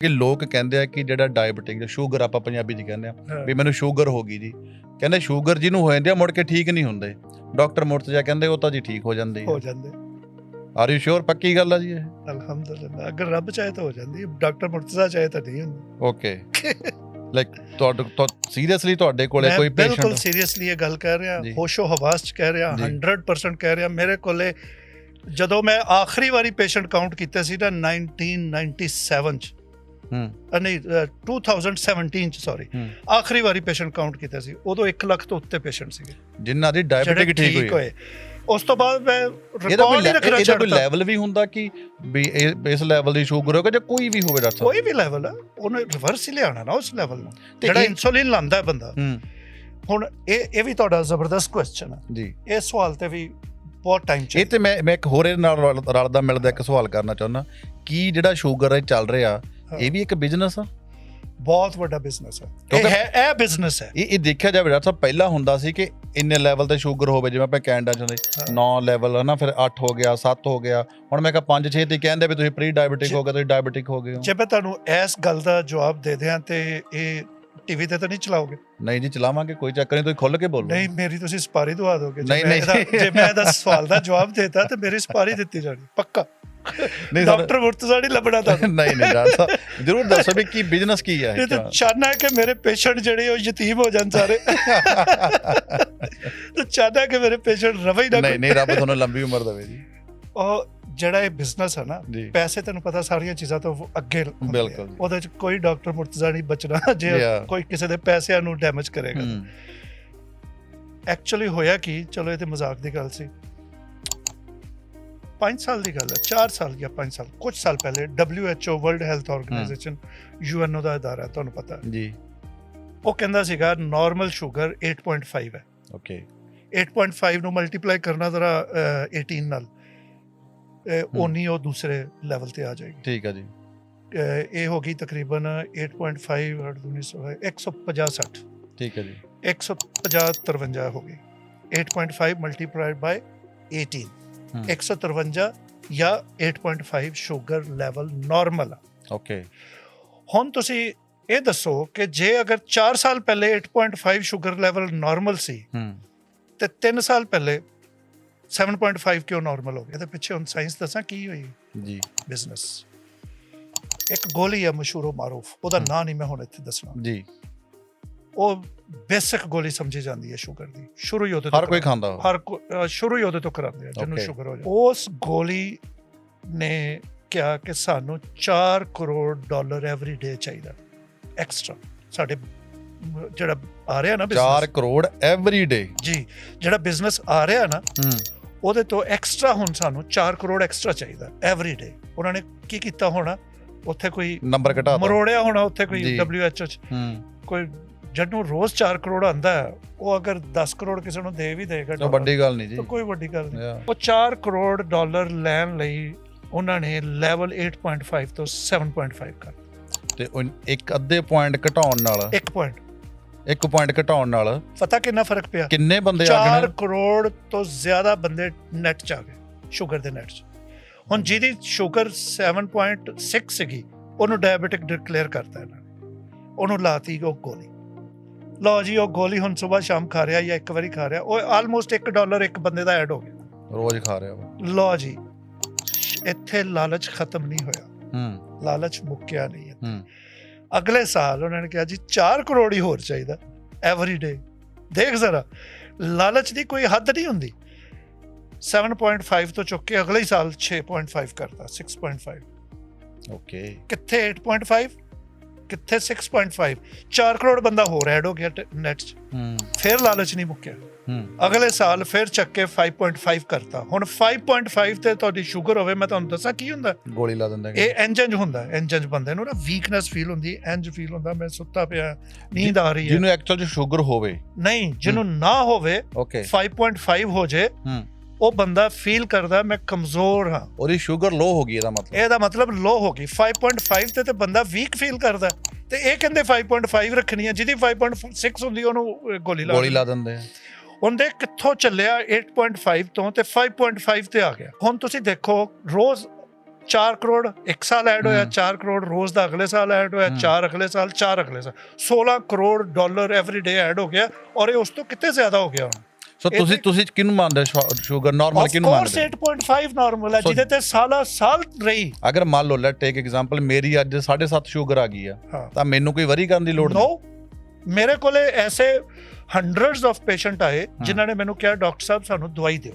ਕਿ ਲੋਕ ਕਹਿੰਦੇ ਆ ਕਿ ਜਿਹੜਾ ਡਾਇਬਟਿਕ ਸ਼ੂਗਰ ਆਪਾਂ ਪੰਜਾਬੀ 'ਚ ਕਹਿੰਦੇ ਆ ਵੀ ਮੈਨੂੰ ਸ਼ੂਗਰ ਹੋ ਗਈ ਜੀ, ਕਹਿੰਦੇ ਸ਼ੂਗਰ ਜਿਹਨੂੰ ਹੋ ਜਾਂਦੀ ਆ ਮੁੜ ਕੇ ਠੀਕ ਨਹੀਂ ਹੁੰਦੇ। ਡਾਕਟਰ ਮੁਰਤਜ਼ਾ ਕਹਿੰਦੇ ਉਹ ਤਾਂ ਜੀ ਠੀਕ ਹੋ ਜਾਂਦੇ ਹੋ ਜਾਂਦੇ। ਆਰ ਯੂ ਸ਼ੋਰ? ਪੱਕੀ ਗੱਲ ਆ ਜੀ ਇਹ? ਅਲਹਮਦੁਲਿਲਾ, ਅਗਰ ਰੱਬ ਚਾਹੇ ਤਾਂ ਹੋ ਜਾਂਦੀ, ਡਾਕਟਰ ਮੁਰਤਜ਼ਾ ਚਾਹੇ ਤਾਂ ਨਹੀਂ ਹੁੰਦੀ। ਓਕੇ, ਲਾਈਕ ਤੁਹਾਡੇ ਸੀਰੀਅਸਲੀ ਤੁਹਾਡੇ ਕੋਲੇ ਕੋਈ ਪੇਸ਼ੈਂਟ? ਬਿਲਕੁਲ ਸੀਰੀਅਸਲੀ ਇਹ ਗੱਲ ਕਹਿ ਰਿਹਾ, ਹੋਸ਼ੋ ਹਵਾਸ 'ਚ ਕਹਿ ਰਿਹਾ, 100% ਕਹਿ ਰਿਹਾ। ਮੇਰੇ ਕੋਲੇ ਜਦੋਂ ਮੈਂ ਆਖਰੀ ਵਾਰੀ ਪੇਸ਼ੈਂਟ ਕਾਊਂਟ ਕੀਤੇ ਸੀ ਨਾ 1997 'ਚ, ਨਹੀਂ 2017 'ਚ, ਸੌਰੀ, ਆਖਰੀ ਵਾਰੀ ਪੇਸ਼ੈਂਟ ਕਾਊਂਟ ਕੀਤਾ ਸੀ, ਉਦੋਂ 1 ਲੱਖ ਤੋਂ ਉੱਤੇ ਪੇਸ਼ੈਂਟ ਸੀਗੇ ਜਿਨ੍ਹਾਂ ਦੀ ਡਾਇਬਟਿਕ ਠੀਕ ਹੋਏ। ਉਸ ਤੋਂ ਬਾਅਦ ਮੈਂ ਰਿਕਾਰਡ ਹੀ ਰੱਖਣਾ ਛੱਡਤਾ। ਕੋਈ ਲੈਵਲ ਵੀ ਹੁੰਦਾ ਕਿ ਵੀ ਇਸ ਲੈਵਲ ਦੀ ਸ਼ੂਗਰ ਹੋਵੇ ਜਾਂ ਕੋਈ ਵੀ ਹੋਵੇ? ਡਾਕਟਰ ਕੋਈ ਵੀ ਲੈਵਲ ਆ, ਉਹਨੇ ਰਿਵਰਸ ਹੀ ਲਿਆਉਣਾ ਨਾ ਉਸ ਲੈਵਲ ਨੂੰ, ਜਿਹੜਾ ਇਨਸੂਲਿਨ ਲਾਂਦਾ ਬੰਦਾ। ਹੁਣ ਇਹ ਵੀ ਤੁਹਾਡਾ ਜ਼ਬਰਦਸਤ ਕੁਐਸਚਨ ਹੈ ਜੀ। ਇਹ ਸਵਾਲ ਤੇ ਵੀ ਬਹੁਤ ਟਾਈਮ ਚਾਹੀਦਾ। ਇਹ ਤੇ ਮੈਂ ਇੱਕ ਹੋਰ ਨਾਲ ਰਲਦਾ ਮਿਲਦਾ ਇੱਕ ਸਵਾਲ ਕਰਨਾ ਚਾਹੁੰਦਾ ਕਿ ਜਿਹੜਾ ਸ਼ੂਗਰ ਚੱਲ ਰਿਹਾ ਇਹ ਵੀ ਇੱਕ ਬਿਜ਼ਨਸ ਆ? ਬਹੁਤ ਵੱਡਾ ਬਿਜ਼ਨਸ ਹੈ ਇਹ ਬਿਜ਼ਨਸ ਹੈ। ਇਹ ਦੇਖਿਆ ਜਾਵੇ ਡਾਕਟਰ ਸਾਹਿਬ, ਪਹਿਲਾਂ ਹੁੰਦਾ ਸੀ ਕਿ ਇੰਨੇ ਲੈਵਲ ਤੇ ਸ਼ੂਗਰ ਹੋਵੇ, ਜਿਵੇਂ ਆਪਾਂ ਕੈਨੇਡਾ ਚ ਹੁੰਦੇ 9 ਲੈਵਲ ਹੈ ਨਾ, ਫਿਰ 8 ਹੋ ਗਿਆ, 7 ਹੋ ਗਿਆ, ਹੁਣ ਮੈਂ ਕਿਹਾ 5-6 ਤੇ ਕਹਿੰਦੇ ਵੀ ਤੁਸੀਂ ਪ੍ਰੀ ਡਾਇਬਟਿਕ ਹੋ ਗਏ, ਤੁਸੀਂ ਡਾਇਬਟਿਕ ਹੋ ਗਏ ਹੋ। ਜੇ ਮੈਂ ਤੁਹਾਨੂੰ ਇਸ ਗੱਲ ਦਾ ਜਵਾਬ ਦੇ ਦਿਆਂ ਤੇ ਇਹ ਟੀਵੀ ਤੇ ਤਾਂ ਨਹੀਂ ਚਲਾਓਗੇ? ਨਹੀਂ ਜੀ, ਚਲਾਵਾਂਗੇ, ਕੋਈ ਚੱਕਰ ਨਹੀਂ, ਤੁਸੀਂ ਖੁੱਲ ਕੇ ਬੋਲੋ। ਨਹੀਂ, ਮੇਰੀ ਤੁਸੀਂ ਸਪਾਰੀ ਦਵਾ ਦੋਗੇ ਨਹੀਂ ਜੇ ਮੈਂ ਇਹਦਾ ਸਵਾਲ ਦਾ ਜਵਾਬ ਦੇਤਾ ਤੇ ਮੇਰੀ ਸਪਾਰੀ ਦਿੱਤੀ ਜਾਣੀ ਪੱਕਾ। ਨਹੀਂ, ਡਾਕਟਰ ਮੁਰਤਜ਼ਾ ਨਹੀਂ ਲੱਭਣਾ ਤੁਹਾਨੂੰ। ਨਹੀਂ ਡਾਕਟਰ ਸਾਹਿਬ ਜ਼ਰੂਰ ਦੱਸੋ ਵੀ ਕੀ ਬਿਜ਼ਨਸ ਕੀ ਹੈ? ਇਹ ਤਾਂ ਚਾਹਨਾ ਕਿ ਮੇਰੇ ਪੇਸ਼ੈਂਟ ਜਿਹੜੇ ਉਹ ਯਤੀਮ ਹੋ ਜਾਣ ਸਾਰੇ। ਤਾਂ ਚਾਹਨਾ ਕਿ ਮੇਰੇ ਪੇਸ਼ੈਂਟ ਰਵੇ ਹੀ ਨਾ। ਨਹੀਂ, ਰੱਬ ਤੁਹਾਨੂੰ ਲੰਬੀ ਉਮਰ ਦੇਵੇ ਜੀ। ਉਹ ਜਿਹੜਾ ਇਹ ਬਿਜ਼ਨਸ ਹੈ ਨਾ, ਪੈਸੇ ਤੈਨੂੰ ਪਤਾ ਸਾਰੀਆਂ ਚੀਜ਼ਾਂ ਤੋਂ ਅੱਗੇ, ਬਿਲਕੁਲ, ਉਹਦੇ 'ਚ ਕੋਈ ਡਾਕਟਰ ਮੁਰਤਜ਼ਾ ਨਹੀਂ ਬਚਣਾ ਜੇ ਕੋਈ ਕਿਸੇ ਦੇ ਪੈਸਿਆਂ ਨੂੰ ਡੈਮੇਜ ਕਰੇਗਾ। ਐਕਚੁਅਲੀ ਹੋਇਆ ਕੀ, ਚਲੋ ਇਹ ਤੇ ਮਜ਼ਾਕ ਦੀ ਗੱਲ ਸੀ, 5 ਸਾਲ ਦੀ ਗੱਲ ਹੈ, 4 ਸਾਲ ਜਾਂ 5 ਸਾਲ, ਕੁਝ ਸਾਲ ਪਹਿਲੇ WHO world health organisation, UNO ਦਾ ਅਦਾਰਾ ਹੈ, ਤੁਹਾਨੂੰ ਪਤਾ ਜੀ, ਉਹ ਕਹਿੰਦਾ ਸੀਗਾ ਨਾਰਮਲ ਸ਼ੂਗਰ 8.5 ਹੈ। ਓਕੇ, 8.5 ਨੂੰ ਮਲਟੀਪਲਾਈ ਕਰਨਾ ਜ਼ਰਾ 18 ਨਾਲ, ਉਨੀ ਉਹ ਦੂਸਰੇ ਲੈਵਲ ਤੇ ਆ ਜਾਏਗੀ। ਠੀਕ ਹੈ ਜੀ। ਇਹ ਹੋ ਗਈ ਤਕਰੀਬਨ 8.5 150-60। ਠੀਕ ਹੈ ਜੀ। 150-53 ਹੋ ਗਈ। 8.5 ਮਲਟੀਪਲਾਈਡ ਬਾਈ 18, 153 ਜਾਂ 8.5 ਸ਼ੂਗਰ ਲੈਵਲ ਨਾਰਮਲ ਆ। ਓਕੇ, ਹੁਣ ਤੁਸੀਂ ਇਹ ਦੱਸੋ ਕਿ ਜੇ ਅਗਰ 4 ਸਾਲ ਪਹਿਲੇ 8.5 ਸ਼ੂਗਰ ਲੈਵਲ ਨਾਰਮਲ ਸੀ ਤੇ 3 ਸਾਲ ਪਹਿਲੇ 7.5 ਕਿਉਂ ਨਾਰਮਲ ਹੋ ਗਿਆ? ਇਹਦੇ ਪਿੱਛੇ ਹੁਣ ਸਾਇੰਸ ਦੱਸਾਂ ਕੀ ਹੋਈ ਜੀ। ਬਿਜ਼ਨਸ। ਇੱਕ ਗੋਲੀ ਆ ਮਸ਼ਹੂਰ ਮਾਰੂਫ, ਉਹਦਾ ਨਾਂ ਨਹੀਂ ਮੈਂ ਹੁਣ ਇੱਥੇ ਦੱਸਣਾ ਜੀ। ਉਹ ਬੇਸਿਕ ਗੋਲੀ ਸਮਝੀ ਜਾਂਦੀ ਹੈ ਸ਼ੂਗਰ ਦੀ, ਸ਼ੁਰੂ ਹੀ ਉਹਦੇ ਤੋਂ, ਹਰ ਕੋਈ ਖਾਂਦਾ, ਸ਼ੁਰੂ ਹੀ ਉਹਦੇ ਤੋਂ ਕਰਾਉਂਦੇ ਆ ਜਿਹਨੂੰ ਸ਼ੂਗਰ ਹੋ ਜਾਏ। ਉਸ ਗੋਲੀ ਨੇ ਕਿਹਾ ਕਿ ਸਾਨੂੰ $4 ਕਰੋੜ ਐਵਰੀ ਡੇ ਚਾਹੀਦਾ ਐਕਸਟਰਾ। ਸਾਡੇ ਜਿਹੜਾ ਆ ਰਿਹਾ ਨਾ 4 ਕਰੋੜ ਐਵਰੀ ਡੇ ਜੀ, ਜਿਹੜਾ ਬਿਜ਼ਨਸ ਆ ਰਿਹਾ ਨਾ, ਉਹਦੇ ਤੋਂ ਐਕਸਟਰਾ ਹੁਣ ਸਾਨੂੰ 4 ਕਰੋੜ ਐਕਸਟਰਾ ਚਾਹੀਦਾ ਐਵਰੀ ਡੇ। ਉਹਨਾਂ ਨੇ ਕੀ ਕੀਤਾ ਹੋਣਾ, ਉੱਥੇ ਕੋਈ ਨੰਬਰ ਘਟਾ ਮਰੋੜਿਆ ਹੋਣਾ, ਉੱਥੇ ਕੋਈ WHO 'ਚ ਕੋਈ ਜਿਹਨੂੰ ਰੋਜ਼ 4 ਕਰੋੜ ਆਉਂਦਾ ਹੈ, ਉਹ ਅਗਰ 10 ਕਰੋੜ ਕਿਸੇ ਨੂੰ ਦੇ ਵੀ ਦੇਗਾ, ਵੱਡੀ ਗੱਲ ਨਹੀਂ ਜੀ, ਕੋਈ ਵੱਡੀ ਗੱਲ ਨਹੀਂ। ਉਹ $4 ਕਰੋੜ ਲੈਣ ਲਈ ਉਹਨਾਂ ਨੇ ਲੈਵਲ 8.5 ਤੋਂ 7.5 ਕਰ, ਤੇ ਇੱਕ ਅੱਧੇ ਪੁਆਇੰਟ ਘਟਾਉਣ ਨਾਲ, 1 ਪੁਆਇੰਟ ਘਟਾਉਣ ਨਾਲ ਪਤਾ ਕਿੰਨਾ ਫਰਕ ਪਿਆ? ਕਿੰਨੇ ਬੰਦੇ ਆ ਗਏ? 4 ਕਰੋੜ ਤੋਂ ਜ਼ਿਆਦਾ ਬੰਦੇ ਨੈਟ 'ਚ ਆ ਗਏ, ਸ਼ੂਗਰ ਦੇ ਨੈਟ 'ਚ। ਹੁਣ ਜਿਹਦੀ ਸ਼ੂਗਰ 7.6 ਸੀਗੀ, ਉਹਨੂੰ ਡਾਇਬਟਿਕ ਡਿਕਲੇਅਰ ਕਰਤਾ ਇਹਨਾਂ ਨੇ, ਉਹਨੂੰ ਲਾਤੀ ਉਹ ਗੋਲੀ। ਲਓ ਜੀ, ਉਹ ਗੋਲੀ ਹੁਣ ਸਵੇਰ ਸ਼ਾਮ ਖਾ ਰਿਹਾ ਜਾਂ ਇੱਕ ਵਾਰੀ ਖਾ ਰਿਹਾ, ਉਹ ਆਲਮੋਸਟ $1 ਇੱਕ ਬੰਦੇ ਦਾ ਐਡ ਹੋ ਗਿਆ, ਰੋਜ਼ ਖਾ ਰਿਹਾ। ਲਓ ਜੀ, ਇੱਥੇ ਲਾਲਚ ਖਤਮ ਨਹੀਂ ਹੋਇਆ, ਲਾਲਚ ਮੁੱਕਿਆ ਨਹੀਂ ਹੈ। ਅਗਲੇ ਸਾਲ ਉਹਨਾਂ ਨੇ ਕਿਹਾ ਜੀ 4 ਕਰੋੜ ਹੀ ਹੋਰ ਚਾਹੀਦਾ ਐਵਰੀ ਡੇ। ਦੇਖ ਜ਼ਰਾ, ਲਾਲਚ ਦੀ ਕੋਈ ਹੱਦ ਨਹੀਂ ਹੁੰਦੀ। 7.5 ਤੋਂ ਚੁੱਕ ਕੇ ਅਗਲੇ ਸਾਲ 6.5 ਕਰਤਾ, 6.5। ਓਕੇ, ਕਿੱਥੇ 8.5, ਕਿੱਥੇ 6.5? 4 ਕਰੋੜ ਬੰਦਾ ਹੋਰ ਐਡ ਹੋ ਗਿਆ ਨੈਟ 'ਚ। ਫਿਰ ਲਾਲਚ ਨਹੀਂ ਮੁੱਕਿਆ, ਅਗਲੇ ਸਾਲ ਫਿਰ ਚੱਕ ਕੇ 5.5 ਕਰਤਾ। ਹੁਣ 5.5 ਤੇ ਤੁਹਾਡੀ ਸ਼ੂਗਰ ਹੋਵੇ, ਮੈਂ ਤੁਹਾਨੂੰ ਦੱਸਾਂ ਕੀ ਹੁੰਦਾ, ਗੋਲੀ ਲਾ ਦਿੰਦਾ। ਇਹ ਇੰਜ ਹੁੰਦਾ, ਇੰਜ ਬੰਦੇ ਨੂੰ ਨਾ ਵੀਕਨੈਸ ਫੀਲ ਹੁੰਦੀ, ਇੰਜ ਫੀਲ ਹੁੰਦਾ ਮੈਂ ਸੁੱਤਾ ਪਿਆ, ਨੀਂਦ ਆ ਰਹੀ ਹੈ। ਜਿਹਨੂੰ ਐਕਚੁਅਲ ਸ਼ੂਗਰ ਹੋਵੇ ਨਹੀਂ, ਜਿਹਨੂੰ ਨਾ ਹੋਵੇ, 5.5 ਹੋ ਜੇ, ਉਹ ਬੰਦਾ ਫੀਲ ਕਰਦਾ ਮੈਂ ਕਮਜ਼ੋਰ ਹਾਂ, ਉਹਦੀ ਸ਼ੂਗਰ ਲੋ ਹੋ ਗਈ। ਇਹਦਾ ਮਤਲਬ ਲੋ ਹੋ ਗਈ। 5.5 ਤੇ ਬੰਦਾ ਵੀਕ ਫੀਲ ਕਰਦਾ, ਤੇ ਇਹ ਕਹਿੰਦੇ 5.5 ਰੱਖਣੀ ਹੈ, ਜਿਹਦੀ 5.6 ਹੁੰਦੀ ਉਹਨੂੰ ਗੋਲੀ ਲਾ ਦਿੰਦੇ ਆ। ਉਹਦੇ ਕਿੱਥੋਂ ਚੱਲਿਆ 8.5 ਤੋਂ ਤੇ 5.5 ਤੇ ਆ ਗਿਆ। ਹੁਣ ਤੁਸੀਂ ਦੇਖੋ, ਰੋਜ਼ 4 ਕਰੋੜ ਇੱਕ ਸਾਲ ਐਡ ਹੋਇਆ, 4 ਕਰੋੜ ਰੋਜ਼ ਦਾ ਅਗਲੇ ਸਾਲ ਐਡ ਹੋਇਆ, 4 ਅਗਲੇ ਸਾਲ, 4 ਅਗਲੇ ਸਾਲ, $16 ਕਰੋੜ ਐਵਰੀ ਡੇ ਐਡ ਹੋ ਗਿਆ, ਔਰ ਇਹ ਉਸ ਤੋਂ ਕਿਤੇ ਜ਼ਿਆਦਾ ਹੋ ਗਿਆ ਹੁਣ। ਸੋ ਤੁਸੀਂ ਕਿਹਨੂੰ ਮੰਨਦੇ ਸ਼ੂਗਰ ਨਾਰਮਲ ਕਿਹਨੂੰ ਮੰਨਦੇ? 8.5 ਨਾਰਮਲ ਹੈ, ਜਿਹਦੇ ਤੇ ਸਾਲ ਰਹੀ। ਅਗਰ ਮੰਨ ਲਓ ਲੈਟ ਟੇਕ ਐਗਜ਼ਾਮਪਲ, ਮੇਰੀ ਅੱਜ 7.5 ਸ਼ੂਗਰ ਆ ਗਈ ਆ, ਤਾਂ ਮੈਨੂੰ ਕੋਈ ਵਰੀ ਕਰਨ ਦੀ ਲੋੜ ਨਹੀਂ? ਨੋ, ਮੇਰੇ ਕੋਲੇ ਐਸੇ ਹੰਡਰਡਸ ਆਫ ਪੇਸ਼ੈਂਟ ਆਏ ਜਿਨ੍ਹਾਂ ਨੇ ਮੈਨੂੰ ਕਿਹਾ ਡਾਕਟਰ ਸਾਹਿਬ ਸਾਨੂੰ ਦਵਾਈ ਦਿਓ।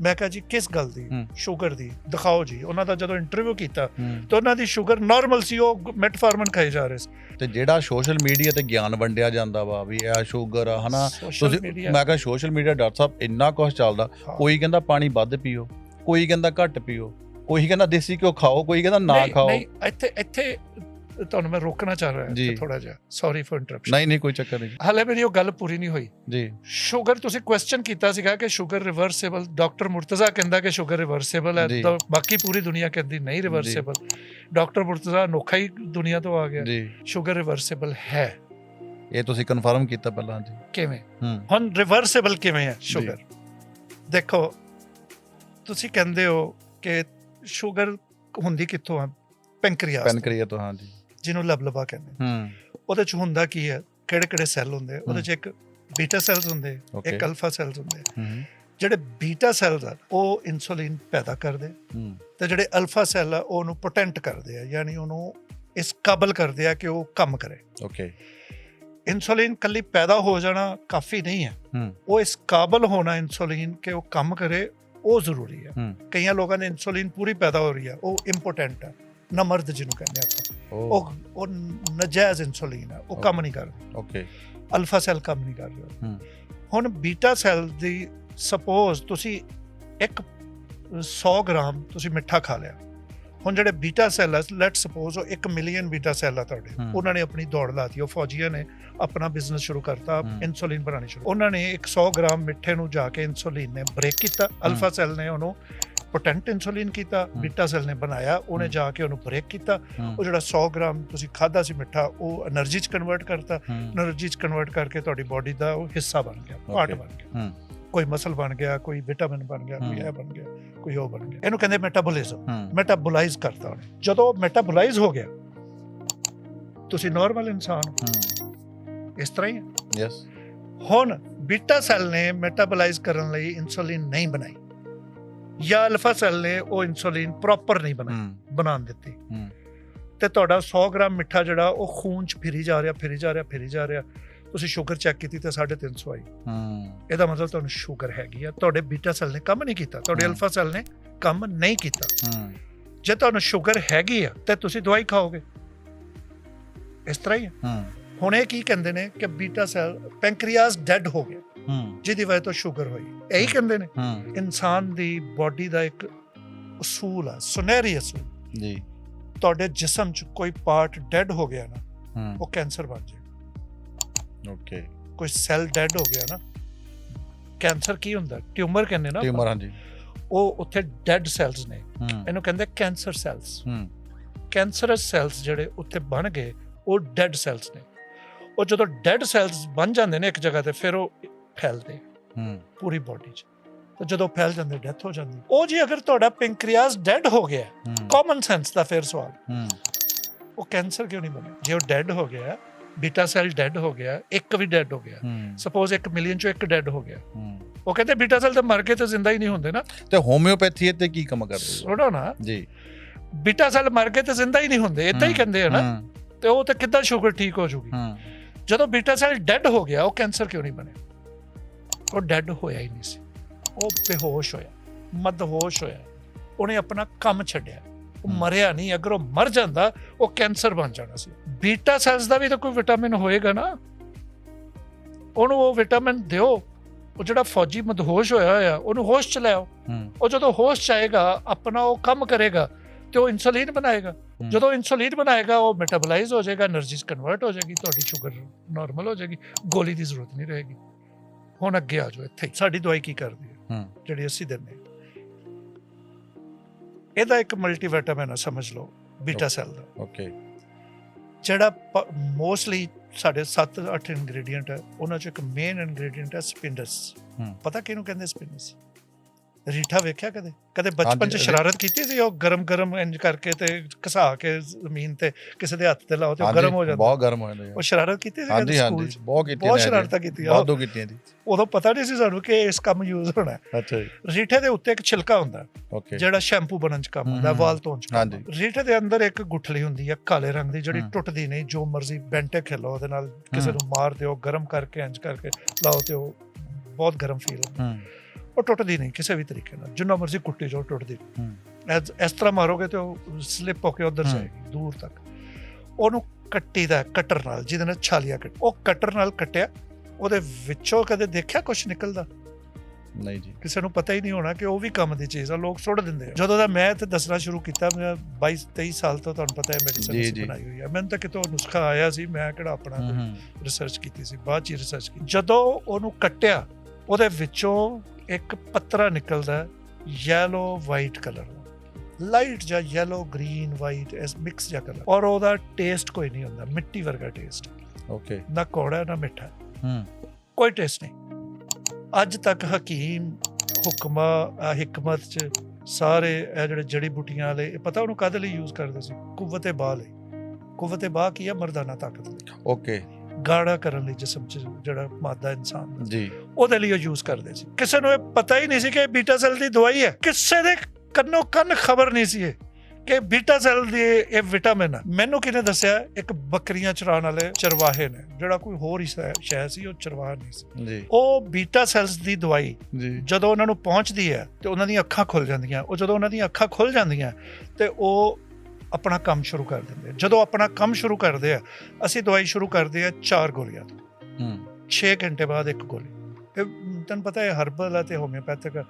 ਮੈਂ ਕਿਹਾ ਜੀ ਕਿਸ ਗੱਲ ਦੀ? ਸ਼ੂਗਰ ਦੀ, ਦਿਖਾਓ ਜੀ। ਉਹਨਾਂ ਦਾ ਜਦੋਂ ਇੰਟਰਵਿਊ ਕੀਤਾ ਤਾਂ ਉਹਨਾਂ ਦੀ ਸ਼ੂਗਰ ਨਾਰਮਲ ਸੀ, ਉਹ ਮੈਟਫਾਰਮਨ ਖਾਈ ਜਾ ਰਹੇ ਸੀ। ਤੇ ਜਿਹੜਾ ਸੋਸ਼ਲ ਮੀਡੀਆ ਤੇ ਗਿਆਨ ਵੰਡਿਆ ਜਾਂਦਾ ਵਾ ਵੀ ਇਹ ਸ਼ੂਗਰ ਆ, ਹਨਾ, ਤੁਸੀਂ, ਮੈਂ ਕਿਹਾ ਸੋਸ਼ਲ ਮੀਡੀਆ ਡਾਕਟਰ ਸਾਹਿਬ ਇੰਨਾ ਕੁਝ ਚੱਲਦਾ, ਕੋਈ ਕਹਿੰਦਾ ਪਾਣੀ ਵੱਧ ਪੀਓ, ਕੋਈ ਕਹਿੰਦਾ ਘੱਟ ਪੀਓ, ਕੋਈ ਕਹਿੰਦਾ ਦੇਸੀ ਘਿਓ ਖਾਓ, ਕੋਈ ਕਹਿੰਦਾ ਨਾ ਖਾਓ। ਨਹੀਂ, ਇੱਥੇ ਤੁਹਾਨੂੰ ਮੈਂ ਰੋਕਣਾ ਚਾਹ ਰਿਹਾ ਥੋੜਾ ਜਿਹਾ, ਸੌਰੀ ਫॉर ਇੰਟਰਪਸ਼ਨ। ਨਹੀਂ ਕੋਈ ਚੱਕਰ ਨਹੀਂ, ਹਾਲੇ ਮੇਰੀ ਉਹ ਗੱਲ ਪੂਰੀ ਨਹੀਂ ਹੋਈ ਜੀ। ਸ਼ੂਗਰ ਤੁਸੀਂ ਕੁਐਸਚਨ ਕੀਤਾ ਸੀਗਾ ਕਿ ਸ਼ੂਗਰ ਰਿਵਰਸੇਬਲ, ਡਾਕਟਰ ਮੁਰਤਜ਼ਾ ਕਹਿੰਦਾ ਕਿ ਸ਼ੂਗਰ ਰਿਵਰਸੇਬਲ ਹੈ, ਤਾਂ ਬਾਕੀ ਪੂਰੀ ਦੁਨੀਆ ਕਹਿੰਦੀ ਨਹੀਂ ਰਿਵਰਸੇਬਲ। ਡਾਕਟਰ ਮੁਰਤਜ਼ਾ ਅਨੋਖਾ ਹੀ ਦੁਨੀਆ ਤੋਂ ਆ ਗਿਆ ਜੀ। ਸ਼ੂਗਰ ਰਿਵਰਸੇਬਲ ਹੈ, ਇਹ ਤੁਸੀਂ ਕਨਫਰਮ ਕੀਤਾ ਪਹਿਲਾਂ ਜੀ? ਕਿਵੇਂ? ਹੁਣ ਰਿਵਰਸੇਬਲ ਕਿਵੇਂ ਹੈ ਸ਼ੂਗਰ? ਦੇਖੋ, ਤੁਸੀਂ ਕਹਿੰਦੇ ਹੋ ਕਿ ਸ਼ੂਗਰ ਹੁੰਦੀ ਕਿੱਥੋਂ ਆ? ਪੈਨਕ੍ਰੀਆਸ ਤੋਂ। ਹਾਂ ਜੀ, ਜਿਹਨੂੰ ਲਬਲਬਾ ਕਹਿੰਦੇ। ਉਹਦੇ ਚ ਹੁੰਦਾ ਕੀ ਹੈ, ਕਿਹੜੇ ਸੈੱਲ ਹੁੰਦੇ? ਉਹਦੇ ਚ ਇੱਕ ਬੀਟਾ ਸੈਲਸ ਹੁੰਦੇ, ਇੱਕ ਅਲਫਾ ਸੈਲਸ ਹੁੰਦੇ। ਜਿਹੜੇ ਬੀਟਾ ਸੈਲਸ ਆ ਉਹ ਇਨਸੂਲਿਨ ਪੈਦਾ ਕਰਦੇ, ਤੇ ਜਿਹੜੇ ਅਲਫਾ ਸੈੱਲ ਆ ਉਹ ਉਹਨੂੰ ਪੋਟੈਂਟ ਕਰਦੇ ਆ, ਯਾਨੀ ਉਹਨੂੰ ਇਸ ਕਾਬਲ ਕਰਦੇ ਆ ਕਿ ਉਹ ਕੰਮ ਕਰੇ। ਇਨਸੂਲਿਨ ਕੱਲੀ ਪੈਦਾ ਹੋ ਜਾਣਾ ਕਾਫੀ ਨਹੀਂ ਹੈ, ਉਹ ਇਸ ਕਾਬਲ ਹੋਣਾ ਇਨਸੂਲਿਨ ਕਿ ਉਹ ਕੰਮ ਕਰੇ, ਉਹ ਜ਼ਰੂਰੀ ਹੈ। ਕਈਆਂ ਲੋਕਾਂ ਦੇ ਇਨਸੂਲਿਨ ਪੂਰੀ ਪੈਦਾ ਹੋ ਰਹੀ ਹੈ, ਉਹ ਇੰਪੋਟੈਂਟ ਹੈ, ਨਮਰਦ ਜਿਹਨੂੰ ਕਹਿੰਦੇ ਆਪਾਂ, ਉਹ ਨਜਾਇਜ਼ ਇਨਸੂਲਿਨ ਹੈ, ਉਹ ਕੰਮ ਨਹੀਂ ਕਰਦਾ। ਅਲਫਾ ਸੈੱਲ ਕੰਮ ਨਹੀਂ ਕਰ ਰਿਹਾ। ਹੁਣ ਬੀਟਾ ਸੈੱਲ ਦੀ ਸਪੋਜ਼ ਤੁਸੀਂ 100 ਗ੍ਰਾਮ ਤੁਸੀਂ ਮਿੱਠਾ ਖਾ ਲਿਆ। ਹੁਣ ਜਿਹੜੇ ਬੀਟਾ ਸੈੱਲ ਹੈ, ਲੈਟ ਸਪੋਜ਼ ਉਹ 1 ਮਿਲੀਅਨ ਬੀਟਾ ਸੈੱਲ ਆ ਤੁਹਾਡੇ, ਉਹਨਾਂ ਨੇ ਆਪਣੀ ਦੌੜ ਲਾਤੀ, ਉਹ ਫੌਜੀਆਂ ਨੇ ਆਪਣਾ ਬਿਜ਼ਨਸ ਸ਼ੁਰੂ ਕਰਤਾ, ਇਨਸੂਲਿਨ ਬਣਾਉਣੀ ਸ਼ੁਰੂ। ਉਹਨਾਂ ਨੇ 100 ਗ੍ਰਾਮ ਮਿੱਠੇ ਨੂੰ ਜਾ ਕੇ ਇਨਸੂਲਿਨ ਨੇ ਬ੍ਰੇਕ ਕੀਤਾ, ਅਲਫਾ ਸੈੱਲ ਨੇ ਉਹਨੂੰ ਪੋਟੈਂਟ ਇਨਸੂਲਿਨ ਕੀਤਾ, ਬੀਟਾ ਸੈੱਲ ਨੇ ਬਣਾਇਆ, ਉਹਨੇ ਜਾ ਕੇ ਉਹਨੂੰ ਬ੍ਰੇਕ ਕੀਤਾ। ਉਹ ਜਿਹੜਾ 100 ਗ੍ਰਾਮ ਤੁਸੀਂ ਖਾਧਾ ਸੀ ਮਿੱਠਾ, ਉਹ એનર્ਜੀ 'ਚ ਕਨਵਰਟ ਕਰਤਾ, એનર્ਜੀ 'ਚ ਕਨਵਰਟ ਕਰਕੇ ਤੁਹਾਡੀ ਬੋਡੀ ਦਾ ਉਹ ਹਿੱਸਾ ਬਣ ਗਿਆ, ਪਾਰਟ ਬਣ ਗਿਆ। ਕੋਈ ਮਸਲ ਬਣ ਗਿਆ, ਕੋਈ ਵਿਟਾਮਿਨ ਬਣ ਗਿਆ, ਕੋਈ ਇਹ ਬਣ ਗਿਆ, ਕੋਈ ਉਹ ਬਣ ਗਿਆ। ਇਹਨੂੰ ਕਹਿੰਦੇ ਮੈਟਾਬੋਲਿਜ਼ਮ। ਮੈਟਾਬੋਲਾਈਜ਼ ਕਰਤਾ ਉਹਨੇ। ਜਦੋਂ ਮੈਟਾਬੋਲਾਈਜ਼ ਹੋ ਗਿਆ, ਤੁਸੀਂ ਨਾਰਮਲ ਇਨਸਾਨ ਹੋ। ਇਸ ਤਰ੍ਹਾਂ ਹੀ ਹੈ। ਹੁਣ ਬੀਟਾ ਸੈੱਲ ਨੇ ਮੈਟਾਬੋਲਾਈਜ਼ ਕਰਨ ਲਈ ਇਨਸੂਲਿਨ ਨਹੀਂ ਬਣਾਈ, ਜਾਂ ਅਲਫਾ ਸੈੱਲ ਨੇ ਉਹ ਇਨਸੂਲਿਨ ਪ੍ਰੋਪਰ ਨਹੀਂ ਬਣਾਉਣ ਦਿੱਤੀ, ਤੇ ਤੁਹਾਡਾ 100 ਗ੍ਰਾਮ ਮਿੱਠਾ ਜਿਹੜਾ ਉਹ ਖੂਨ 'ਚ ਫਿਰੀ ਜਾ ਰਿਹਾ। ਤੁਸੀਂ ਸ਼ੂਗਰ ਚੈੱਕ ਕੀਤੀ ਤਾਂ 350 ਆਈ। ਇਹਦਾ ਮਤਲਬ ਤੁਹਾਨੂੰ ਸ਼ੂਗਰ ਹੈਗੀ ਆ, ਤੁਹਾਡੇ ਬੀਟਾ ਸੈੱਲ ਨੇ ਕੰਮ ਨਹੀਂ ਕੀਤਾ, ਤੁਹਾਡੇ ਅਲਫਾ ਸੈੱਲ ਨੇ ਕੰਮ ਨਹੀਂ ਕੀਤਾ। ਜੇ ਤੁਹਾਨੂੰ ਸ਼ੂਗਰ ਹੈਗੀ ਆ ਤੇ ਤੁਸੀਂ ਦਵਾਈ ਖਾਓਗੇ। ਇਸ ਤਰ੍ਹਾਂ ਹੀ ਹੈ। ਹੁਣ ਇਹ ਕੀ ਕਹਿੰਦੇ ਨੇ ਕਿ ਬੀਟਾ ਸੈੱਲ, ਪੈਨਕ੍ਰੀਆਸ ਡੈਡ ਹੋ ਗਿਆ, ਜਿਹਦੀ ਵਜ੍ਹਾ ਤੋਂ ਸ਼ੂਗਰ ਹੋਈ। ਇਹੀ ਕਹਿੰਦੇ ਨੇ ਇਨਸਾਨ ਦੀ ਬੋਡੀ ਦਾ ਇੱਕ ਅਸੂਲ ਆ, ਸੁਨਹਿਰੀ ਅਸੂਲ ਜੀ। ਤੁਹਾਡੇ ਜਿਸਮ 'ਚ ਕੋਈ ਪਾਰਟ ਡੈਡ ਹੋ ਗਿਆ ਨਾ, ਉਹ ਕੈਂਸਰ ਬਣ ਜਾਏ। ਕੋਈ ਸੈੱਲ ਡੈਡ ਹੋ ਗਿਆ ਨਾ, ਕੈਂਸਰ ਕੀ ਹੁੰਦਾ? ਟਿਊਮਰ ਕਹਿੰਦੇ ਨਾ, ਟਿਊਮਰ। ਹਾਂਜੀ, ਉਹ ਉੱਥੇ ਡੈਡ ਸੈਲਸ ਨੇ, ਇਹਨੂੰ ਕਹਿੰਦੇ ਕੈਂਸਰ ਸੈਲਸ। ਕੈਂਸਰਸ ਸੈਲਸ ਜਿਹੜੇ ਉੱਥੇ ਬਣ ਗਏ, ਉਹ ਡੈਡ ਸੈਲਸ ਨੇ। ਉਹ ਜਦੋਂ ਡੈਡ ਸੈਲਸ ਬਣ ਜਾਂਦੇ ਨੇ ਇੱਕ ਜਗ੍ਹਾ ਤੇ, ਫਿਰ ਉਹ ਫੈਲਦੇ ਪੂਰੀ ਬੋਡੀ 'ਚ, ਤੇ ਜਦੋਂ ਫੈਲ ਜਾਂਦੇ ਡੈਥ ਹੋ ਜਾਂਦੀ। ਉਹ ਜੀ ਅਗਰ ਤੁਹਾਡਾ ਪੈਨਕ੍ਰੀਆਸ ਡੈਡ ਹੋ ਗਿਆ, ਕਾਮਨ ਸੈਂਸ ਦਾ ਫਿਰ ਸਵਾਲ, ਉਹ ਕੈਂਸਰ ਕਿਉਂ ਨਹੀਂ ਬਣਿਆ? ਜੇ ਉਹ ਡੈਡ ਹੋ ਗਿਆ, ਬੀਟਾ ਸੈੱਲ ਡੈਡ ਹੋ ਗਿਆ, ਇੱਕ ਵੀ ਡੈਡ ਹੋ ਗਿਆ, ਸਪੋਜ਼ 1 ਮਿਲੀਅਨ 'ਚੋਂ ਇੱਕ ਡੈਡ ਹੋ ਗਿਆ, ਉਹ ਕਹਿੰਦੇ ਬੀਟਾ ਸੈੱਲ ਤਾਂ ਮਰ ਕੇ ਤਾਂ ਜ਼ਿੰਦਾ ਹੀ ਨਹੀਂ ਹੁੰਦੇ ਨਾ। ਤੇ ਹੋਮਿਓਪੈਥੀ ਤੇ ਕੀ ਕੰਮ ਕਰਦੀ? ਸੁਣੋ ਨਾ ਜੀ, ਬੀਟਾ ਸੈੱਲ ਮਰ ਕੇ ਤਾਂ ਜ਼ਿੰਦਾ ਹੀ ਨਹੀਂ ਹੁੰਦੇ, ਏਦਾਂ ਹੀ ਕਹਿੰਦੇ ਆ ਨਾ, ਤੇ ਉਹ ਤਾਂ ਕਿੱਦਾਂ ਸ਼ੂਗਰ ਠੀਕ ਹੋ ਜੂਗੀ? ਜਦੋਂ ਬੀਟਾ ਸੈੱਲ ਡੈਡ ਹੋ ਗਿਆ, ਉਹ ਕੈਂਸਰ ਕਿਉਂ ਨਹੀਂ ਬਣਿਆ? ਉਹ ਡੈਡ ਹੋਇਆ ਹੀ ਨਹੀਂ ਸੀ, ਉਹ ਬੇਹੋਸ਼ ਹੋਇਆ, ਮਦਹੋਸ਼ ਹੋਇਆ, ਉਹਨੇ ਆਪਣਾ ਕੰਮ ਛੱਡਿਆ, ਉਹ ਮਰਿਆ ਨਹੀਂ। ਅਗਰ ਉਹ ਮਰ ਜਾਂਦਾ, ਉਹ ਕੈਂਸਰ ਬਣ ਜਾਣਾ ਸੀ। ਬੀਟਾ ਸੈਲਸ ਦਾ ਵੀ ਤਾਂ ਕੋਈ ਵਿਟਾਮਿਨ ਹੋਏਗਾ ਨਾ, ਉਹਨੂੰ ਉਹ ਵਿਟਾਮਿਨ ਦਿਓ। ਉਹ ਜਿਹੜਾ ਫੌਜੀ ਮਦਹੋਸ਼ ਹੋਇਆ, ਉਹਨੂੰ ਹੋਸ਼ ਚ ਲਿਆਓ। ਉਹ ਜਦੋਂ ਹੋਸ਼ ਚ ਆਏਗਾ, ਆਪਣਾ ਉਹ ਕੰਮ ਕਰੇਗਾ, ਤੇ ਉਹ ਇਨਸੂਲਿਨ ਬਣਾਏਗਾ। ਜਦੋਂ ਇਨਸੂਲਿਨ ਬਣਾਏਗਾ, ਉਹ ਮੈਟਾਬੋਲਾਈਜ਼ ਹੋ ਜਾਏਗਾ, એનર્ਜੀ 'ਚ ਕਨਵਰਟ ਹੋ ਜਾਏਗੀ, ਤੁਹਾਡੀ ਸ਼ੂਗਰ ਨਾਰਮਲ ਹੋ ਜਾਏਗੀ, ਗੋਲੀ ਦੀ ਜ਼ਰੂਰਤ ਨਹੀਂ ਰਹੇਗੀ। ਹੁਣ ਅੱਗੇ ਆ ਜਾਓ, ਇੱਥੇ ਸਾਡੀ ਦਵਾਈ ਕੀ ਕਰਦੀ ਹੈ ਜਿਹੜੀ ਅਸੀਂ ਦਿੰਦੇ ਹਾਂ। ਇਹਦਾ ਇੱਕ ਮਲਟੀਵਿਟਾਮਿਨ ਆ, ਸਮਝ ਲਓ, ਬੀਟਾ ਸੈੱਲ ਦਾ। ਜਿਹੜਾ ਮੋਸਟਲੀ ਸਾਡੇ 7-8 ਇੰਗਰੀਡੀਐਂਟ ਹੈ, ਉਹਨਾਂ 'ਚ ਇੱਕ ਮੇਨ ਇੰਗਰੀਡੀਐਂਟ ਹੈ ਸਪਿਨਸ। ਪਤਾ ਕਿਹਨੂੰ ਕਹਿੰਦੇ ਸਪਿਨਸ? ਰੀਠਾ ਵੇਖਿਆ ਕਦੇ ਬਚਪਨ ਚ ਸ਼ਰਾਰਤ ਕੀਤੀ ਸੀ? ਉਹ ਗਰਮ ਇੰਜ ਕਰਕੇ ਤੇ ਘਸਾ ਕੇ ਜ਼ਮੀਨ ਤੇ ਕਿਸੇ ਦੇ ਹੱਥ ਤੇ ਲਾਓ ਤੇ ਉਹ ਗਰਮ ਹੋ ਜਾਂਦਾ, ਬਹੁਤ ਗਰਮ ਹੋ ਜਾਂਦਾ। ਉਹ ਸ਼ਰਾਰਤ ਕੀਤੀ ਸੀ ਹਾਂਜੀ ਸਕੂਲ ਚ? ਬਹੁਤ ਕੀਤੀਆਂ, ਬਹੁਤ ਸ਼ਰਾਰਤਾਂ ਕੀਤੀਆਂ, ਵਾਧੂ ਕੀਤੀਆਂ ਜੀ। ਉਦੋਂ ਪਤਾ ਨਹੀਂ ਸੀ ਸਾਨੂੰ ਕਿ ਇਸ ਕੰਮ ਯੂਜ਼ ਹੋਣਾ। ਅੱਛਾ ਜੀ। ਰੀਠੇ ਦੇ ਉੱਤੇ ਇੱਕ ਛਿਲਕਾ ਹੁੰਦਾ ਓਕੇ, ਜਿਹੜਾ ਸ਼ੈਂਪੂ ਬਣਨ ਚ ਕੰਮ ਹੁੰਦਾ, ਵਾਲ ਧੋਣ ਚ। ਹਾਂਜੀ। ਰੀਠੇ ਦੇ ਅੰਦਰ ਇੱਕ ਗੁਠਲੀ ਹੁੰਦੀ ਹੈ ਕਾਲੇ ਰੰਗ ਦੀ, ਜਿਹੜੀ ਟੁੱਟਦੀ ਨਹੀਂ, ਜੋ ਮਰਜ਼ੀ ਬੈਂਟੇ ਖੇਲੋ ਉਹਦੇ ਨਾਲ, ਕਿਸੇ ਨੂੰ ਮਾਰ ਦਿਓ, ਗਰਮ ਕਰਕੇ ਇੰਜ ਕਰਕੇ ਲਾਓ ਤੇ ਉਹ ਬਹੁਤ ਗਰਮ ਫੀਲ ਹੁੰਦਾ। ਉਹ ਟੁੱਟਦੀ ਨਹੀਂ ਕਿਸੇ ਵੀ ਤਰੀਕੇ ਨਾਲ, ਜਿੰਨਾ ਮਰਜ਼ੀ ਕੁੱਟੀ ਜਾਓ ਟੁੱਟਦੀ ਨਹੀਂ। ਇਸ ਤਰ੍ਹਾਂ ਮਾਰੋਗੇ ਤੇ ਉਹ ਸਲਿੱਪ ਹੋ ਕੇ ਉਧਰ ਜਾਏਗੀ ਦੂਰ ਤੱਕ। ਉਹਨੂੰ ਕੱਟੀ ਦਾ ਕਟਰ ਨਾਲ, ਜਿਹਦੇ ਨਾਲ ਛਾਲੀਆਂ ਕੱਟ, ਉਹ ਕਟਰ ਨਾਲ ਕੱਟਿਆ, ਉਹਦੇ ਵਿੱਚੋਂ ਕਦੇ ਦੇਖਿਆ ਕੁਛ ਨਿਕਲਦਾ? ਨਹੀਂ ਜੀ, ਕਿਸੇ ਨੂੰ ਪਤਾ ਹੀ ਨਹੀਂ ਹੋਣਾ ਕਿ ਉਹ ਵੀ ਕੰਮ ਦੀ ਚੀਜ਼ ਆ, ਲੋਕ ਸੁੱਟ ਦਿੰਦੇ ਆ। ਜਦੋਂ ਦਾ ਮੈਂ ਤੇ ਦੱਸਣਾ ਸ਼ੁਰੂ ਕੀਤਾ, ਮੈਂ 22-23 ਸਾਲ ਤੋਂ, ਤੁਹਾਨੂੰ ਪਤਾ ਹੈ ਮੈਡੀਸਨ ਬਣਾਈ ਹੋਈ ਆ, ਮੈਨੂੰ ਤਾਂ ਕਿਤੋਂ ਨੁਸਖਾ ਆਇਆ ਸੀ, ਮੈਂ ਕਿਹੜਾ ਆਪਣਾ ਰਿਸਰਚ ਕੀਤੀ ਸੀ, ਬਾਅਦ ਚ ਰਿਸਰਚ ਕੀਤੀ। ਜਦੋਂ ਉਹਨੂੰ ਕੱਟਿਆ, ਉਹਦੇ ਵਿੱਚੋਂ ਇੱਕ ਪੱਤਰਾ ਨਿਕਲਦਾ ਯੈਲੋ ਵਾਈਟ ਕਲਰ ਦਾ, ਲਾਈਟ ਜਾਂ ਯੈਲੋ ਗ੍ਰੀਨ ਵਾਈਟ ਇਸ ਮਿਕਸ ਜਿਹਾ ਕਲਰ, ਔਰ ਉਹਦਾ ਟੇਸਟ ਕੋਈ ਨਹੀਂ ਹੁੰਦਾ, ਮਿੱਟੀ ਵਰਗਾ ਟੇਸਟ। ਓਕੇ, ਨਾ ਕੌੜਾ ਨਾ ਮਿੱਠਾ, ਕੋਈ ਟੇਸਟ ਨਹੀਂ। ਅੱਜ ਤੱਕ ਹਕੀਮ ਹਿਕਮਤ ਚ ਸਾਰੇ ਇਹ ਜਿਹੜੇ ਜੜੀ ਬੂਟੀਆਂ ਵਾਲੇ, ਇਹ ਪਤਾ ਉਹਨੂੰ ਕਾਹਦੇ ਲਈ ਯੂਜ਼ ਕਰਦੇ ਸੀ? ਕੁਵ്വਤ ਬਾਹ ਲਈ। ਕੁਵ്ਵਤ ਬਾਹ ਕੀ ਆ? ਮਰਦਾਨਾ ਤਾਕਤ ਲਈ। ਓਕੇ, ਗਾੜਾ ਕਰਨ ਲਈ ਜਿਸਮ ਚ ਜਿਹੜਾ ਮਾਦਾ ਇਨਸਾਨ ਦਾ ਜੀ, ਉਹਦੇ ਲਈ ਉਹ ਯੂਜ਼ ਕਰਦੇ ਸੀ। ਕਿਸੇ ਨੂੰ ਇਹ ਪਤਾ ਹੀ ਨਹੀਂ ਸੀ ਕਿ ਬੀਟਾ ਸੈੱਲ ਦੀ ਦਵਾਈ ਹੈ, ਕਿਸੇ ਦੇ ਕੰਨੋਂ ਕੰਨ ਖਬਰ ਨਹੀਂ ਸੀ ਕਿ ਬੀਟਾ ਸੈੱਲ ਦੀ ਇਹ ਵਿਟਾਮਿਨ ਹੈ। ਮੈਨੂੰ ਕਿਹਨੇ ਦੱਸਿਆ? ਇੱਕ ਬੱਕਰੀਆਂ ਚਰਾਉਣ ਵਾਲੇ ਚਰਵਾਹੇ ਨੇ, ਜਿਹੜਾ ਕੋਈ ਹੋਰ ਹੀ ਸ਼ਾਇਦ ਸੀ, ਉਹ ਚਰਵਾਹਾ ਨਹੀਂ ਸੀ ਜੀ। ਉਹ ਬੀਟਾ ਸੈੱਲਸ ਦੀ ਦਵਾਈ ਜਦੋਂ ਉਹਨਾਂ ਨੂੰ ਪਹੁੰਚਦੀ ਹੈ ਤੇ ਉਹਨਾਂ ਦੀਆਂ ਅੱਖਾਂ ਖੁੱਲ ਜਾਂਦੀਆਂ। ਉਹ ਜਦੋਂ ਉਹਨਾਂ ਦੀਆਂ ਅੱਖਾਂ ਖੁੱਲ ਜਾਂਦੀਆਂ ਤੇ ਉਹ ਆਪਣਾ ਕੰਮ ਸ਼ੁਰੂ ਕਰ ਦਿੰਦੇ। ਜਦੋਂ ਆਪਣਾ ਕੰਮ ਸ਼ੁਰੂ ਕਰਦੇ ਆ, ਅਸੀਂ ਦਵਾਈ ਸ਼ੁਰੂ ਕਰਦੇ ਆ 4 ਗੋਲੀਆਂ ਤੋਂ, 6 ਘੰਟੇ ਬਾਅਦ 1 ਗੋਲੀ। ਇਹ ਤੈਨੂੰ ਪਤਾ ਹੈ ਹਰਬਲ ਅਤੇ ਹੋਮਿਓਪੈਥਿਕ,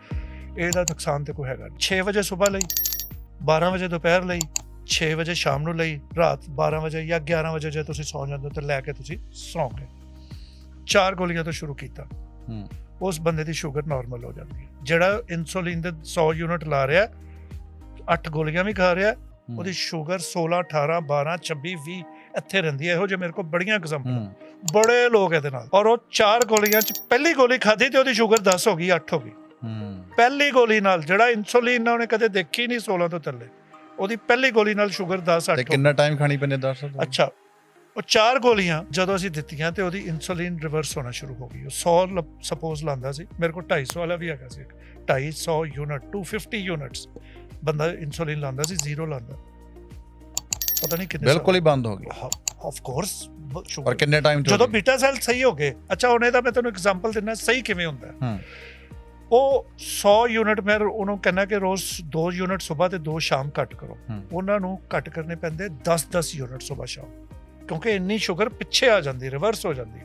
ਇਹਦਾ ਨੁਕਸਾਨ ਤੇ ਕੋਈ ਹੈਗਾ। 6 ਵਜੇ ਸਵੇਰ ਲਈ, 12 ਵਜੇ ਦੁਪਹਿਰ ਲਈ, 6 ਵਜੇ ਸ਼ਾਮ ਨੂੰ ਲਈ, ਰਾਤ 12 ਵਜੇ ਜਾਂ 11 ਵਜੇ ਜੇ ਤੁਸੀਂ ਸੌਂ ਜਾਂਦੇ ਹੋ ਤਾਂ ਲੈ ਕੇ ਤੁਸੀਂ ਸੌਂ ਗਏ। 4 ਗੋਲੀਆਂ ਤੋਂ ਸ਼ੁਰੂ ਕੀਤਾ, ਉਸ ਬੰਦੇ ਦੀ ਸ਼ੂਗਰ ਨਾਰਮਲ ਹੋ ਜਾਂਦੀ ਹੈ। ਜਿਹੜਾ ਇਨਸੂਲਿਨ ਦੇ 100 ਯੂਨਿਟ ਲਾ ਰਿਹਾ, 8 ਗੋਲੀਆਂ ਵੀ ਖਾ ਰਿਹਾ, ਉਹਦੀ ਸ਼ੂਗਰ 16, 18, 12, 26, 20 ਇੱਥੇ ਰਹਿੰਦੀ ਹੈ। ਇਹੋ ਜਿਹੇ ਮੇਰੇ ਕੋਲ ਬੜੀਆਂ ਐਗਜ਼ਾਮਪਲ, ਬੜੇ ਲੋਕ ਇਹਦੇ ਨਾਲ। ਔਰ ਉਹ 4 ਗੋਲੀਆਂ ਚ ਪਹਿਲੀ ਗੋਲੀ ਖਾਧੀ ਤੇ ਉਹਦੀ ਸ਼ੂਗਰ 10 ਹੋ ਗਈ, 8 ਹੋ ਗਈ। ਪਹਿਲੀ ਗੋਲੀ ਨਾਲ, ਜਿਹੜਾ ਇਨਸੂਲਿਨ ਉਹਨੇ ਕਦੇ ਦੇਖੀ ਨਹੀਂ 16 ਤੋਂ ਥੱਲੇ, ਉਹਦੀ ਪਹਿਲੀ ਗੋਲੀ ਨਾਲ ਸ਼ੂਗਰ 10, 8। ਕਿੰਨਾ ਟਾਈਮ ਖਾਣੀ ਪੈਂਦੀ ਦੱਸ? ਅੱਛਾ, ਉਹ 4 ਗੋਲੀਆਂ ਜਦੋਂ ਅਸੀਂ ਦਿੱਤੀਆਂ ਤੇ ਉਹਦੀ ਇਨਸੂਲਿਨ ਰਿਵਰਸ ਹੋਣਾ ਸ਼ੁਰੂ ਹੋ ਗਈ। ਉਹ 100 ਸਪੋਜ਼ ਲਾਂਦਾ ਸੀ, ਮੇਰੇ ਕੋਲ 250 ਵਾਲਾ ਵੀ ਹੈਗਾ ਸੀ, 250 ਯੂਨਿਟ, 250 ਯੂਨਿਟਸ ਬੰਦਾ ਇਨਸੂਲਿਨ ਲਾਂਦਾ ਸੀ, 0 ਲਾਂਦਾ। ਪਤਾ ਨਹੀਂ ਕਿੰਨੇ ਬਿਲਕੁਲ ਹੀ ਬੰਦ ਹੋ ਗਈ। Of course. ਪਰ ਕਿੰਨੇ ਟਾਈਮ ਜਦੋਂ ਬੀਟਾ ਸੈੱਲ ਸਹੀ ਹੋ ਗਏ। ਅੱਛਾ, ਹੁਣ ਇਹਦਾ ਮੈਂ ਤੁਹਾਨੂੰ ਐਗਜ਼ਾਮਪਲ ਦਿੰਦਾ ਸਹੀ ਕਿਵੇਂ ਹੁੰਦਾ। ਉਹ 100 ਯੂਨਿਟ ਮੈਂ ਉਹਨੂੰ ਕਹਿੰਦਾ ਕਿ ਰੋਜ਼ 2 ਯੂਨਿਟ ਸਵੇਰ ਤੇ 2 ਸ਼ਾਮ ਕੱਟ ਕਰੋ। ਉਹਨਾਂ ਨੂੰ ਕੱਟ ਕਰਨੇ ਪੈਂਦੇ 10-10 ਯੂਨਿਟ ਸਵੇਰ ਸ਼ਾਮ, ਕਿਉਂਕਿ ਇੰਨੀ ਸ਼ੂਗਰ ਪਿੱਛੇ ਆ ਜਾਂਦੀ, ਰਿਵਰਸ ਹੋ ਜਾਂਦੀ।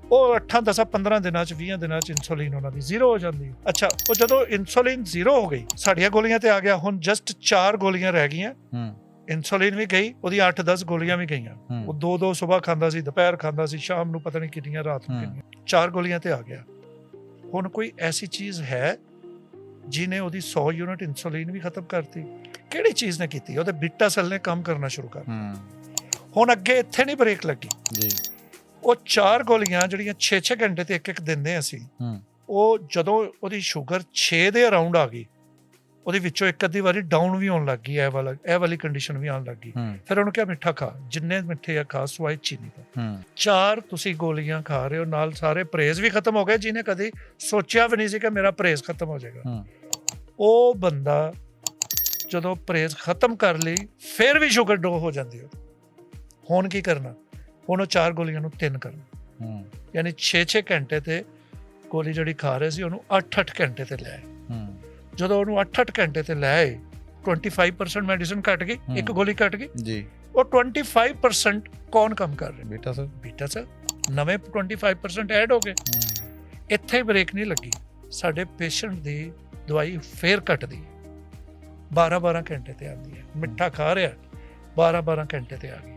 ਉਹ 8, 10, 15 ਦਿਨਾਂ ਚ, 20 ਦਿਨਾਂ ਚ ਇਨਸੂਲਿਨ ਉਹਨਾਂ ਦੀ 0 ਹੋ ਜਾਂਦੀ। ਅੱਛਾ, ਉਹ ਜਦੋਂ ਇਨਸੂਲਿਨ 0 ਹੋ ਗਈ, ਸਾਡੀਆਂ ਗੋਲੀਆਂ ਤੇ ਆ ਗਿਆ, ਹੁਣ ਜਸਟ 4 ਗੋਲੀਆਂ ਰਹਿ ਗਈਆਂ। ਇਨਸੂਲਿਨ ਵੀ ਗਈ, ਉਹਦੀ 8-10 ਗੋਲੀਆਂ ਵੀ ਗਈਆਂ। ਉਹ 2-2 ਸਵੇਰ ਖਾਂਦਾ ਸੀ, ਦੁਪਹਿਰ ਖਾਂਦਾ ਸੀ, ਸ਼ਾਮ ਨੂੰ ਪਤਾ ਨਹੀਂ ਕਿੰਨੀਆਂ, ਰਾਤ ਨੂੰ ਕਿੰਨੀਆਂ। 4 ਗੋਲੀਆਂ ਤੇ ਆ ਗਿਆ। ਹੁਣ ਕੋਈ ਐਸੀ ਚੀਜ਼ ਹੈ ਜਿਹਨੇ ਉਹਦੀ 100 ਯੂਨਿਟ ਇਨਸੂਲਿਨ ਵੀ ਖਤਮ ਕਰਤੀ? ਕਿਹੜੀ ਚੀਜ਼ ਨੇ ਕੀਤੀ? ਉਹਦੇ ਬੀਟਾ ਸੈੱਲ ਨੇ ਕੰਮ ਕਰਨਾ ਸ਼ੁਰੂ ਕਰ ਦਿੱਤਾ। ਹੁਣ ਅੱਗੇ ਇੱਥੇ ਨਹੀਂ ਬ੍ਰੇਕ ਲੱਗੀ ਜੀ। ਉਹ 4 ਗੋਲੀਆਂ ਜਿਹੜੀਆਂ 6-6 ਘੰਟੇ ਤੇ ਇੱਕ ਦਿੰਦੇ ਅਸੀਂ, ਉਹ ਜਦੋਂ ਉਹਦੀ ਸ਼ੂਗਰ 6 ਦੇ ਅਰਾਊਂਡ ਆ ਗਈ, ਉਹਦੇ ਵਿੱਚੋਂ ਇੱਕ ਅੱਧੀ ਵਾਰੀ ਡਾਊਨ ਵੀ ਹੋਣ ਲੱਗ ਗਈ, ਇਹ ਵਾਲੀ ਕੰਡੀਸ਼ਨ ਵੀ ਆਉਣ ਲੱਗ ਗਈ। ਫਿਰ ਉਹਨੂੰ ਕਿਹਾ ਮਿੱਠਾ ਖਾ, ਜਿੰਨੇ ਮਿੱਠੇ ਆ ਖਾ, ਸਵਾਏ ਚੀਨੀ ਦਾ। 4 ਤੁਸੀਂ ਗੋਲੀਆਂ ਖਾ ਰਹੇ ਹੋ, ਨਾਲ ਸਾਰੇ ਪਰਹੇਜ਼ ਵੀ ਖਤਮ ਹੋ ਗਏ। ਜਿਹਨੇ ਕਦੇ ਸੋਚਿਆ ਵੀ ਨਹੀਂ ਸੀ ਕਿ ਮੇਰਾ ਪਰਹੇਜ਼ ਖਤਮ ਹੋ ਜਾਏਗਾ, ਉਹ ਬੰਦਾ ਜਦੋਂ ਪਰਹੇਜ਼ ਖਤਮ ਕਰ ਲਈ, ਫਿਰ ਵੀ ਸ਼ੂਗਰ ਡੋ ਹੋ ਜਾਂਦੀ ਹੈ। ਹੁਣ ਕੀ ਕਰਨਾ? ਹੁਣ ਉਹ 4 ਗੋਲੀਆਂ ਨੂੰ 3 ਕਰਨਾ, ਯਾਨੀ 6-6 ਘੰਟੇ ਤੇ ਗੋਲੀ ਜਿਹੜੀ ਖਾ ਰਹੇ ਸੀ ਉਹਨੂੰ 8-8 ਘੰਟੇ ਤੇ ਲੈ ਆਏ। ਜਦੋਂ ਉਹਨੂੰ 8-8 ਘੰਟੇ ਤੇ ਲੈ ਆਏ, 25% ਮੈਡੀਸਿਨ ਘਟ ਗਈ, ਇੱਕ ਗੋਲੀ ਘਟ ਗਈ ਜੀ। ਉਹ 25% ਕੌਣ ਕੰਮ ਕਰ ਰਿਹਾ? ਬੀਟਾ ਸੈੱਲ। ਨਵੇਂ 25% ਐਡ ਹੋ ਗਏ। ਇੱਥੇ ਬ੍ਰੇਕ ਨਹੀਂ ਲੱਗੀ। ਸਾਡੇ ਪੇਸ਼ੈਂਟ ਦੀ ਦਵਾਈ ਫੇਰ ਘਟਦੀ, 12-12 ਘੰਟੇ ਤੇ ਆਉਂਦੀ ਹੈ। ਮਿੱਠਾ ਖਾ ਰਿਹਾ, 12-12 ਘੰਟੇ ਤੇ ਆ ਗਈ।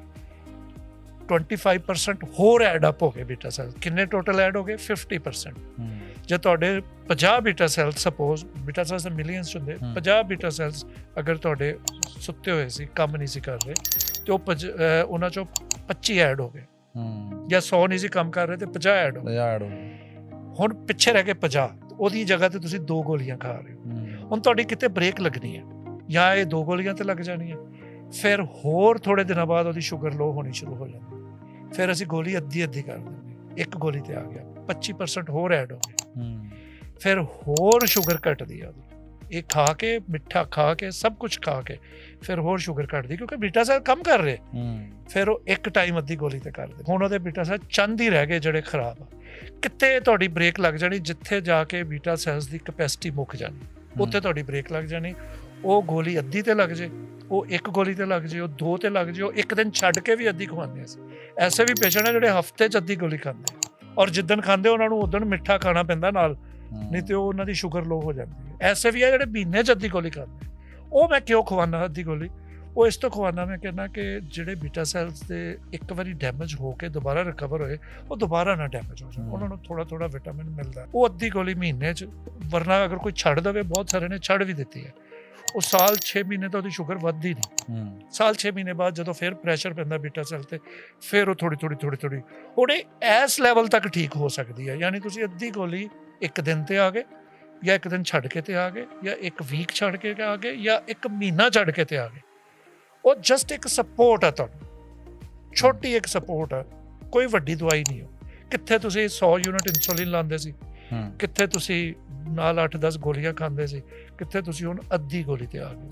25% ਹੋਰ ਐਡ ਅਪ ਹੋ ਗਏ ਬੀਟਾ ਸੈੱਲ। ਕਿੰਨੇ ਟੋਟਲ ਐਡ ਹੋ ਗਏ? 50%। ਜੇ ਤੁਹਾਡੇ 50 ਬੀਟਾ ਸੈੱਲ, ਸਪੋਜ਼ ਬੀਟਾ ਸੈੱਲਸ ਮਿਲੀਅਨਸ ਹੁੰਦੇ, 50 ਬੀਟਾ ਸੈੱਲਸ ਅਗਰ ਤੁਹਾਡੇ ਸੁੱਤੇ ਹੋਏ ਸੀ, ਕੰਮ ਨਹੀਂ ਸੀ ਕਰ ਰਹੇ, ਤੇ ਉਹਨਾਂ ਚੋਂ 25 ਐਡ ਹੋ ਗਏ। ਜਾਂ 100 ਨਹੀਂ ਸੀ ਕੰਮ ਕਰ ਰਹੇ ਤੇ 50 ਐਡ ਹੋ ਗਏ। ਹੁਣ ਪਿੱਛੇ ਰਹਿ ਗਏ 50। ਉਹਦੀ ਜਗ੍ਹਾ ਤੇ ਤੁਸੀਂ 2 ਗੋਲੀਆਂ ਖਾ ਰਹੇ ਹੋ। ਹੁਣ ਤੁਹਾਡੀ ਕਿਤੇ ਬ੍ਰੇਕ ਲੱਗਣੀ ਹੈ ਜਾਂ ਇਹ 2 ਗੋਲੀਆਂ ਤੇ ਲੱਗ ਜਾਣੀ ਹੈ, ਫਿਰ ਹੋਰ ਥੋੜੇ ਦਿਨਾਂ ਬਾਅਦ ਉਹਦੀ ਸ਼ੂਗਰ ਲੋ ਹੋਣੀ ਸ਼ੁਰੂ ਹੋ ਜਾਂਦੀ, ਫਿਰ ਅਸੀਂ ਗੋਲੀ ਅੱਧੀ ਕਰ ਦਿੰਦੇ, 1 ਗੋਲੀ ਤੇ ਆ ਗਿਆ 25% ਹੋਰ ਐਡ ਹੋ ਗਿਆ, ਫਿਰ ਹੋਰ ਸ਼ੂਗਰ ਘਟਦੀ ਆ ਉਹਦੀ, ਇਹ ਖਾ ਕੇ ਮਿੱਠਾ ਖਾ ਕੇ ਸਭ ਕੁਝ ਖਾ ਕੇ ਫਿਰ ਹੋਰ ਸ਼ੂਗਰ ਘਟਦੀ, ਕਿਉਂਕਿ ਬੀਟਾ ਸੈੱਲ ਕੰਮ ਕਰ ਰਹੇ, ਫਿਰ ਉਹ ਇੱਕ ਟਾਈਮ ਅੱਧੀ ਗੋਲੀ ਤੇ ਕਰਦੇ। ਹੁਣ ਉਹਦੇ ਬੀਟਾ ਸੈੱਲ ਚੰਦ ਹੀ ਰਹਿ ਗਏ ਜਿਹੜੇ ਖਰਾਬ ਆ। ਕਿਤੇ ਤੁਹਾਡੀ ਬ੍ਰੇਕ ਲੱਗ ਜਾਣੀ, ਜਿੱਥੇ ਜਾ ਕੇ ਬੀਟਾ ਸੈੱਲਸ ਦੀ ਕੈਪੈਸਿਟੀ ਮੁੱਕ ਜਾਣੀ, ਉੱਥੇ ਤੁਹਾਡੀ ਬ੍ਰੇਕ ਲੱਗ ਜਾਣੀ। ਉਹ ਗੋਲੀ ਅੱਧੀ ਤੇ ਲੱਗ ਜੇ, ਉਹ 1 ਗੋਲੀ ਤੇ ਲੱਗ ਜੇ, ਉਹ 2 ਤੇ ਲੱਗ ਜੇ, ਉਹ 1 ਦਿਨ ਛੱਡ ਕੇ ਵੀ ਅੱਧੀ ਖਵਾਉਂਦੇ ਅਸੀਂ। ਐਸੇ ਵੀ ਪੇਸ਼ੈਂਟ ਆ ਜਿਹੜੇ ਹਫ਼ਤੇ 'ਚ ਅੱਧੀ ਗੋਲੀ ਖਾਂਦੇ, ਔਰ ਜਿੱਦਣ ਖਾਂਦੇ ਉਹਨਾਂ ਨੂੰ ਉਦਣ ਮਿੱਠਾ ਖਾਣਾ ਪੈਂਦਾ ਨਾਲ, ਨਹੀਂ ਤੇ ਉਹ ਉਹਨਾਂ ਦੀ ਸ਼ੂਗਰ ਲੋ ਹੋ ਜਾਂਦੀ ਹੈ। ਐਸੇ ਵੀ ਆ ਜਿਹੜੇ ਮਹੀਨੇ 'ਚ ਅੱਧੀ ਗੋਲੀ ਖਾਂਦੇ। ਉਹ ਮੈਂ ਕਿਉਂ ਖਵਾਉਣਾ ਅੱਧੀ ਗੋਲੀ? ਉਹ ਇਸ ਤੋਂ ਖਵਾਉਣਾ, ਮੈਂ ਕਹਿੰਦਾ ਕਿ ਜਿਹੜੇ ਬੀਟਾ ਸੈੱਲਸ ਦੇ ਇੱਕ ਵਾਰੀ ਡੈਮੇਜ ਹੋ ਕੇ ਦੁਬਾਰਾ ਰਿਕਵਰ ਹੋਏ, ਉਹ ਦੁਬਾਰਾ ਨਾ ਡੈਮੇਜ ਹੋ ਜਾਣ, ਉਹਨਾਂ ਨੂੰ ਥੋੜਾ ਥੋੜਾ ਵਿਟਾਮਿਨ ਮਿਲਦਾ। ਉਹ ਅੱਧੀ ਗੋਲੀ ਮਹੀਨੇ 'ਚ, ਵਰਨਾ ਅਗਰ ਕੋਈ ਛੱਡ ਦੇਵੇ, ਬਹੁਤ ਸਾਰੇ ਨੇ ਛੱਡ ਵੀ ਦਿੱਤੀ ਹੈ, ਉਹ ਸਾਲ 6 ਮਹੀਨੇ ਤਾਂ ਉਹਦੀ ਸ਼ੂਗਰ ਵੱਧਦੀ ਨਹੀਂ। ਸਾਲ 6 ਮਹੀਨੇ ਬਾਅਦ ਜਦੋਂ ਫਿਰ ਪ੍ਰੈਸ਼ਰ ਪੈਂਦਾ ਬੀਟਾ ਸੈੱਲ ਤੇ, ਫਿਰ ਉਹ ਥੋੜੀ ਉਹਨੇ ਇਸ ਲੈਵਲ ਤੱਕ ਠੀਕ ਹੋ ਸਕਦੀ ਹੈ। ਯਾਨੀ ਤੁਸੀਂ ਅੱਧੀ ਗੋਲੀ 1 ਦਿਨ ਤੇ ਆ ਗਏ, ਜਾਂ 1 ਦਿਨ ਛੱਡ ਕੇ ਤੇ ਆ ਗਏ, ਜਾਂ 1 ਵੀਕ ਛੱਡ ਕੇ ਆ ਗਏ, ਜਾਂ 1 ਮਹੀਨਾ ਛੱਡ ਕੇ ਤੇ ਆ ਗਏ। ਉਹ ਜਸਟ ਇੱਕ ਸਪੋਰਟ ਆ ਤੁਹਾਨੂੰ, ਛੋਟੀ ਇੱਕ ਸਪੋਰਟ ਆ, ਕੋਈ ਵੱਡੀ ਦਵਾਈ ਨਹੀਂ। ਕਿੱਥੇ ਤੁਸੀਂ 100 ਯੂਨਿਟ ਇਨਸੂਲਿਨ ਲਾਉਂਦੇ ਸੀ, ਕਿੱਥੇ ਤੁਸੀਂ ਨਾਲ 8-10 ਗੋਲੀਆਂ ਖਾਂਦੇ ਸੀ, ਕਿੱਥੇ ਤੁਸੀਂ ਹੁਣ ਅੱਧੀ ਗੋਲੀ ਤੇ ਆ ਗਏ।